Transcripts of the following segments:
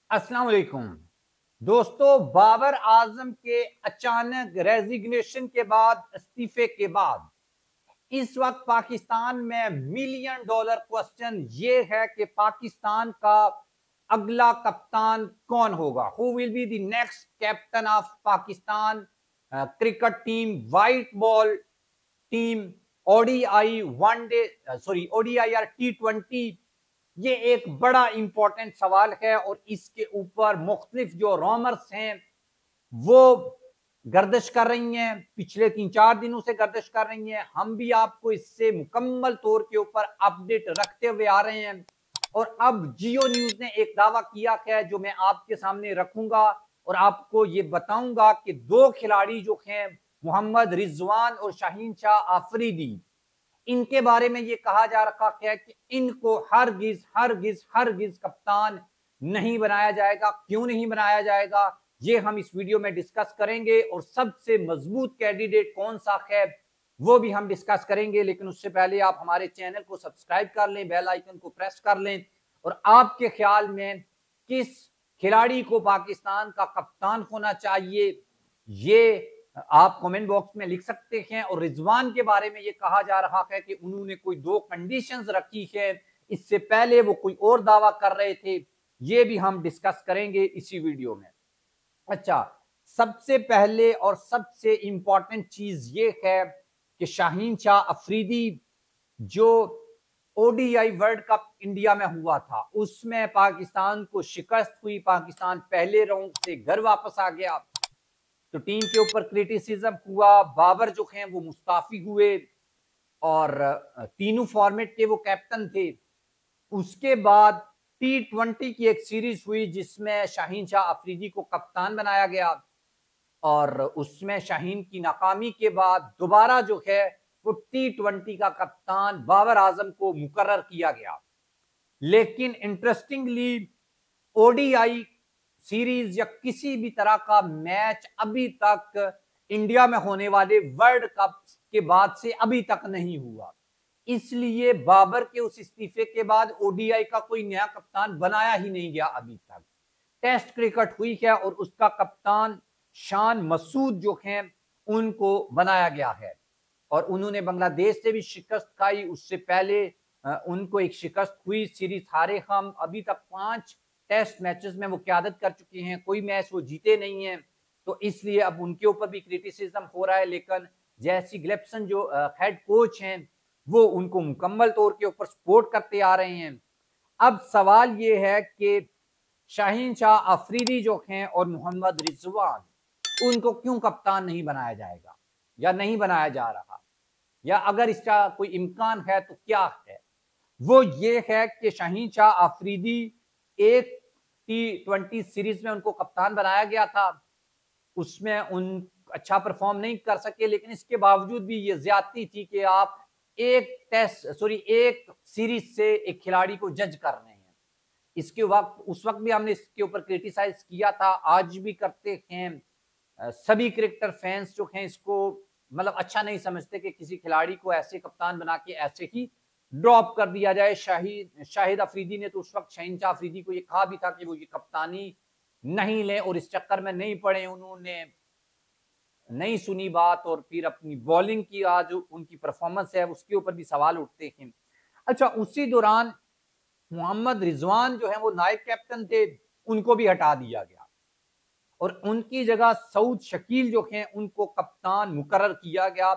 अस्सलाम वालेकुम दोस्तों। बाबर आजम के अचानक रेजिग्नेशन के बाद, इस्तीफे के बाद, इस वक्त पाकिस्तान में मिलियन डॉलर क्वेश्चन ये है कि पाकिस्तान का अगला कप्तान कौन होगा। Who will be the next captain of Pakistan cricket team, white ball team, ODI one day, sorry ODI और T20। ये एक बड़ा इंपॉर्टेंट सवाल है और इसके ऊपर मुख्तलिफ जो रोमर्स हैं वो गर्दिश कर रही हैं, पिछले 3-4 दिनों से गर्दिश कर रही हैं। हम भी आपको इससे मुकम्मल तौर के ऊपर अपडेट रखते हुए आ रहे हैं। और अब जियो न्यूज ने एक दावा किया है जो मैं आपके सामने रखूंगा और आपको ये बताऊंगा कि दो खिलाड़ी जो हैं, मोहम्मद रिजवान और शाहीन शाह आफरीदी, इनके बारे में ये कहा जा रखा है कि इनको हरगिज हरगिज हरगिज कप्तान नहीं बनाया जाएगा। क्यों नहीं बनाया जाएगा ये हम इस वीडियो में डिस्कस करेंगे और सबसे मजबूत कैंडिडेट कौन सा है वो भी हम डिस्कस करेंगे। लेकिन उससे पहले आप हमारे चैनल को सब्सक्राइब कर लें, बेल आइकन को प्रेस कर लें। और आपके ख्याल में किस खिलाड़ी को पाकिस्तान का कप्तान होना चाहिए ये आप कमेंट बॉक्स में लिख सकते हैं। और रिजवान के बारे में ये कहा जा रहा है कि उन्होंने कोई 2 कंडीशंस रखी है, इससे पहले वो कोई और दावा कर रहे थे। ये भी हम डिस्कस करेंगे इसी वीडियो में। अच्छा, सबसे पहले और सबसे इंपॉर्टेंट चीज ये है कि शाहीन शाह अफरीदी जो ओडीआई वर्ल्ड कप इंडिया में हुआ था उसमें पाकिस्तान को शिकस्त हुई, पाकिस्तान पहले राउंड से घर वापस आ गया, तो टीम के ऊपर क्रिटिसिज्म हुआ। बाबर जो हैं वो मुस्ताफी हुए और तीनों फॉर्मेट के वो कैप्टन थे। उसके बाद T20 की एक सीरीज हुई जिसमें शाहीन शाह अफरीदी को कप्तान बनाया गया और उसमें शाहीन की नाकामी के बाद दोबारा जो है वो T20 का कप्तान बाबर आजम को मुकर्रर किया गया। लेकिन इंटरेस्टिंगली ओडीआई सीरीज या किसी भी तरह का मैच अभी तक इंडिया में होने वाले वर्ल्ड कप के बाद से अभी तक नहीं हुआ। इसलिए बाबर के उस इस्तीफे के बाद ओडीआई का कोई नया कप्तान बनाया ही नहीं गया अभी तक। टेस्ट क्रिकेट हुई है और उसका कप्तान शान मसूद जो हैं उनको बनाया गया है और उन्होंने बांग्लादेश से भी शिकस्त खाई। उससे पहले उनको एक शिकस्त हुई, सीरीज हारे हम। अभी तक 5 टेस्ट मैचेस में वो क़यादत कर चुके हैं, कोई मैच वो जीते नहीं हैं, तो इसलिए अब उनके ऊपर भी क्रिटिसिज्म हो रहा है। लेकिन जैसी गिलेप्सन जो हेड कोच हैं वो उनको मुकम्मल तौर के ऊपर सपोर्ट करते आ रहे हैं। अब सवाल ये है कि शाहीन शाह अफरीदी जो हैं और मोहम्मद रिजवान, उनको क्यों कप्तान नहीं बनाया जाएगा या नहीं बनाया जा रहा, या अगर इसका कोई इम्कान है तो क्या है। वो ये है कि शाहीन शाह अफरीदी एक T20 सीरीज में उनको कप्तान बनाया गया था, उसमें उन अच्छा परफॉर्म नहीं कर सके। लेकिन इसके बावजूद भी ये ज्यादती थी कि आप एक सीरीज से एक खिलाड़ी को जज कर रहे हैं। इसके वक्त उस वक्त भी हमने इसके ऊपर क्रिटिसाइज किया था, आज भी करते हैं। सभी क्रिकेटर फैंस जो हैं इसको मतलब अच्छा नहीं समझते कि किसी खिलाड़ी को ऐसे कप्तान बना के ऐसे ही ड्रॉप कर दिया जाए। शाहिद अफरीदी ने तो उस वक्त शाहीन शाह अफरीदी को ये कहा भी था कि वो ये कप्तानी नहीं लें और इस चक्कर में नहीं पड़े। उन्होंने नहीं सुनी बात और फिर अपनी बॉलिंग की आज उनकी परफॉर्मेंस है उसके ऊपर भी सवाल उठते हैं। अच्छा, उसी दौरान मोहम्मद रिजवान जो है वो नायब कैप्टन थे, उनको भी हटा दिया गया और उनकी जगह सऊद शकील जो हैं उनको कप्तान मुकर्रर किया गया।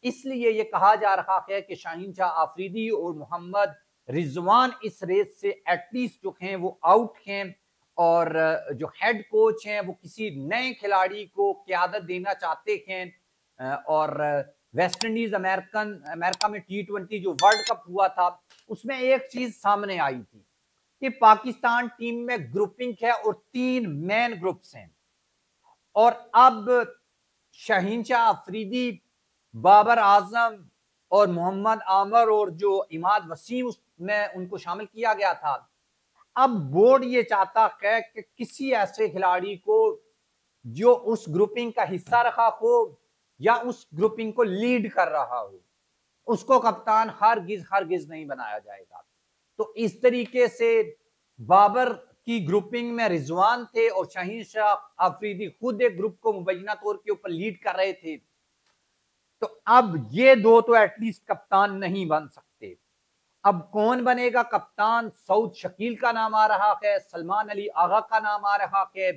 इसलिए ये कहा जा रहा है कि शाहीन शाह आफरीदी और मोहम्मद रिजवान इस रेस से एटलीस्ट जो हैं वो आउट हैं और जो हेड कोच हैं वो किसी नए खिलाड़ी को क़यादत देना चाहते हैं। और वेस्ट इंडीज अमेरिका में T20 जो वर्ल्ड कप हुआ था उसमें एक चीज सामने आई थी कि पाकिस्तान टीम में ग्रुपिंग है और 3 मेन ग्रुप्स हैं और अब शाहीन शाह अफरीदी, बाबर आजम और मोहम्मद आमर और जो इमाद वसीम उसमें उनको शामिल किया गया था। अब बोर्ड ये चाहता है कि किसी ऐसे खिलाड़ी को जो उस ग्रुपिंग का हिस्सा रहा हो या उस ग्रुपिंग को लीड कर रहा हो उसको कप्तान हरगिज हरगिज नहीं बनाया जाएगा। तो इस तरीके से बाबर उसकी ग्रुपिंग में रिजवान थे और शाहीन शाह अफरीदी खुद एक ग्रुप को मुबैना तौर के ऊपर लीड कर रहे थे। तो अब ये दो तो एटलीस्ट कप्तान नहीं बन सकते। अब कौन बनेगा कप्तान? सऊद शकील का नाम आ रहा है, सलमान अली आगा का नाम आ रहा है,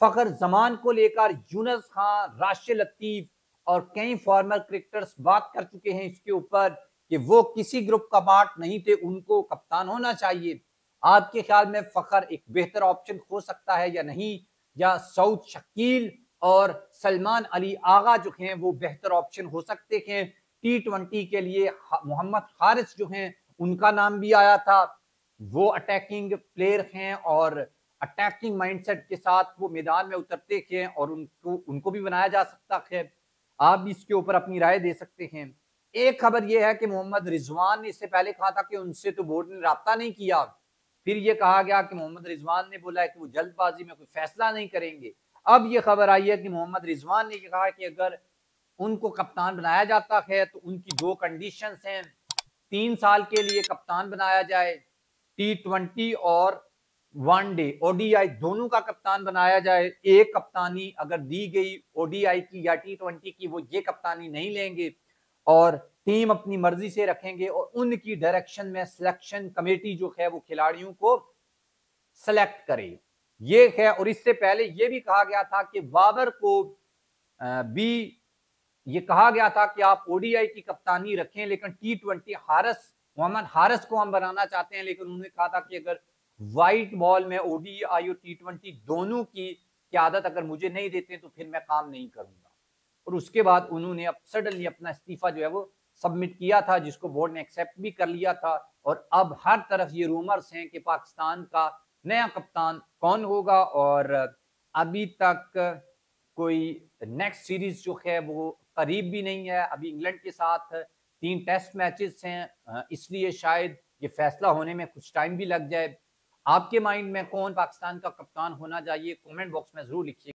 फखर जमान को लेकर यूनुस खान, राशिद लतीफ और कई फॉर्मर क्रिकेटर्स बात कर चुके हैं इसके ऊपर कि वो किसी ग्रुप का पार्ट नहीं थे, उनको कप्तान होना चाहिए। आपके ख्याल में फखर एक बेहतर ऑप्शन हो सकता है या नहीं, या सऊद शकील और सलमान अली आगा जो हैं वो बेहतर ऑप्शन हो सकते हैं? T20 के लिए मोहम्मद हारिस जो हैं उनका नाम भी आया था, वो अटैकिंग प्लेयर हैं और अटैकिंग माइंडसेट के साथ वो मैदान में उतरते हैं और उनको भी बनाया जा सकता है। आप भी इसके ऊपर अपनी राय दे सकते हैं। एक खबर यह है कि मोहम्मद रिजवान ने इससे पहले कहा था कि उनसे तो बोर्ड ने राब्ता नहीं किया, फिर यह कहा गया कि मोहम्मद रिजवान ने बोला है कि वो जल्दबाजी में कोई फैसला नहीं करेंगे। अब यह खबर आई है कि मोहम्मद रिजवान ने कहा कि अगर उनको कप्तान बनाया जाता है तो उनकी दो कंडीशंस हैं। 3 साल के लिए कप्तान बनाया जाए, T20 और वनडे ODI दोनों का कप्तान बनाया जाए। एक कप्तानी अगर दी गई ODI की या T20 की, वो ये कप्तानी नहीं लेंगे और टीम अपनी मर्जी से रखेंगे और उनकी डायरेक्शन में सिलेक्शन कमेटी जो है वो खिलाड़ियों को सेलेक्ट करे, ये है। और इससे पहले ये भी कहा गया था कि बाबर को भी ये कहा गया था कि आप ODI की कप्तानी रखें, लेकिन T20 मोहम्मद हारिस को हम बनाना चाहते हैं, लेकिन उन्होंने कहा था कि अगर व्हाइट बॉल में ODI और T20 दोनों की क़यादत अगर मुझे नहीं देते तो फिर मैं काम नहीं करूंगा। और उसके बाद उन्होंने अब सडनली अपना इस्तीफा जो है वो सबमिट किया था, जिसको बोर्ड ने एक्सेप्ट भी कर लिया था। और अब हर तरफ ये रूमर्स हैं कि पाकिस्तान का नया कप्तान कौन होगा, और अभी तक कोई नेक्स्ट सीरीज जो है वो करीब भी नहीं है। अभी इंग्लैंड के साथ 3 टेस्ट मैचेस हैं, इसलिए शायद ये फैसला होने में कुछ टाइम भी लग जाए। आपके माइंड में कौन पाकिस्तान का कप्तान होना चाहिए? कमेंट बॉक्स में जरूर लिखिए।